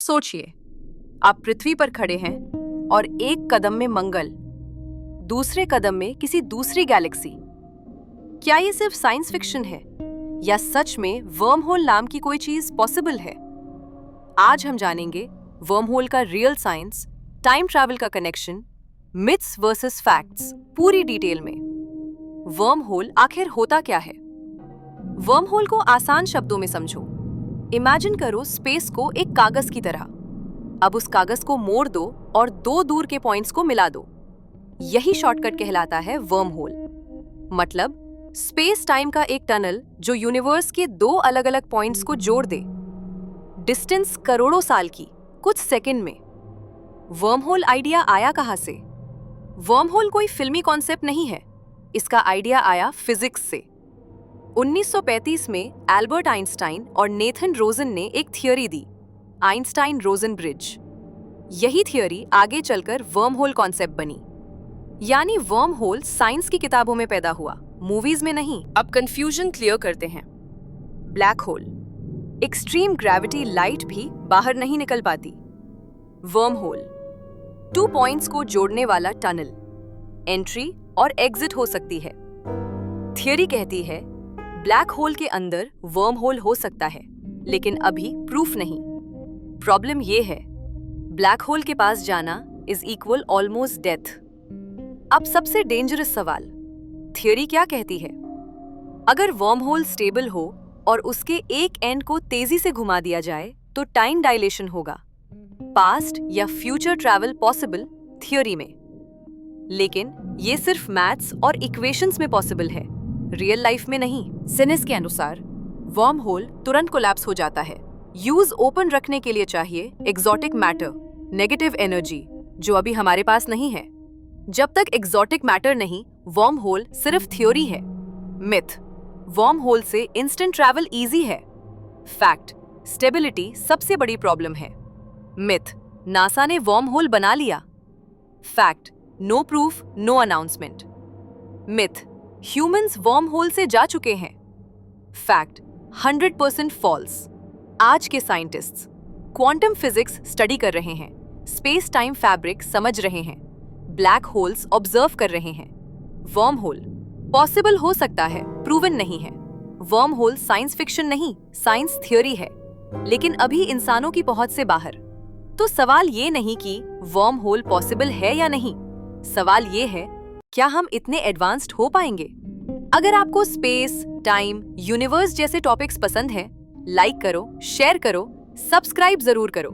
सोचिए, आप पृथ्वी पर खड़े हैं और एक कदम में मंगल, दूसरे कदम में किसी दूसरी गैलेक्सी। क्या ये सिर्फ साइंस फिक्शन है या सच में वर्म होल नाम की कोई चीज पॉसिबल है? आज हम जानेंगे वर्म होल का रियल साइंस, टाइम ट्रैवल का कनेक्शन, मिथ्स वर्सेस फैक्ट्स, पूरी डिटेल में। वर्म होल आखिर होता क्या है? वर्म होल को आसान शब्दों में समझो। इमेजिन करो स्पेस को एक कागज की तरह। अब उस कागज को मोड़ दो और दो दूर के पॉइंट्स को मिला दो। यही शॉर्टकट कहलाता है वर्म होल। मतलब स्पेस टाइम का एक टनल जो यूनिवर्स के दो अलग अलग पॉइंट्स को जोड़ दे। डिस्टेंस करोड़ों साल की, कुछ सेकंड में। वर्म होल आइडिया आया कहां से? वर्म होल कोई फिल्मी कॉन्सेप्ट नहीं है। इसका आइडिया आया फिजिक्स से। 1935 में एल्बर्ट आइंस्टाइन और नेथन रोजन ने एक थियरी दी, आइंस्टाइन-रोजन ब्रिज। यही थियरी आगे चलकर वर्म होल कॉन्सेप्ट बनी। यानी वर्म होल साइंस की किताबों में पैदा हुआ, मूवीज में नहीं। अब कंफ्यूजन क्लियर करते हैं। Black hole, extreme gravity light भी बाहर नहीं निकल पाती। वर्म होल, 2 पॉइंट्स को जोड़ने वाला टनल, एंट्री और एग्जिट हो सकती है। थियरी कहती है ब्लैक होल के अंदर वर्म होल हो सकता है, लेकिन अभी प्रूफ नहीं। प्रॉब्लम ये है, ब्लैक होल के पास जाना इज इक्वल ऑलमोस्ट डेथ। अब सबसे डेंजरस सवाल, थियरी क्या कहती है? अगर वर्म होल स्टेबल हो और उसके एक एंड को तेजी से घुमा दिया जाए तो टाइम डायलेशन होगा, पास्ट या फ्यूचर ट्रैवल पॉसिबल थियरी में। लेकिन ये सिर्फ मैथ्स और इक्वेशंस में पॉसिबल है, रियल लाइफ में नहीं। सिनिस के अनुसार वर्म होल तुरंत कोलैप्स हो जाता है। यूज ओपन रखने के लिए चाहिए एग्जॉटिक मैटर, नेगेटिव एनर्जी, जो अभी हमारे पास नहीं है। जब तक एग्जॉटिक मैटर नहीं, वर्म होल सिर्फ थ्योरी है। मिथ, वर्म होल से इंस्टेंट ट्रैवल इजी है। फैक्ट, स्टेबिलिटी सबसे बड़ी प्रॉब्लम है। मिथ, नासा ने वर्म होल बना लिया। Fact, no proof, no announcement. Myth, humans wormhole से जा चुके हैं। Fact, 100% false. आज के साइंटिस्ट्स क्वांटम फिजिक्स स्टडी कर रहे हैं, स्पेस टाइम फैब्रिक समझ रहे हैं, ब्लैक होल्स ऑब्जर्व कर रहे हैं। वर्म होल पॉसिबल हो सकता है, प्रूवन नहीं है। वर्म होल साइंस फिक्शन नहीं, साइंस थ्योरी है, लेकिन अभी इंसानों की पहुंच से बाहर। तो सवाल ये नहीं कि वर्म होल पॉसिबल है या नहीं, सवाल ये है क्या हम इतने एडवांस्ड हो पाएंगे? अगर आपको स्पेस, टाइम, यूनिवर्स जैसे टॉपिक्स पसंद हैं, लाइक करो, शेयर करो, सब्सक्राइब जरूर करो।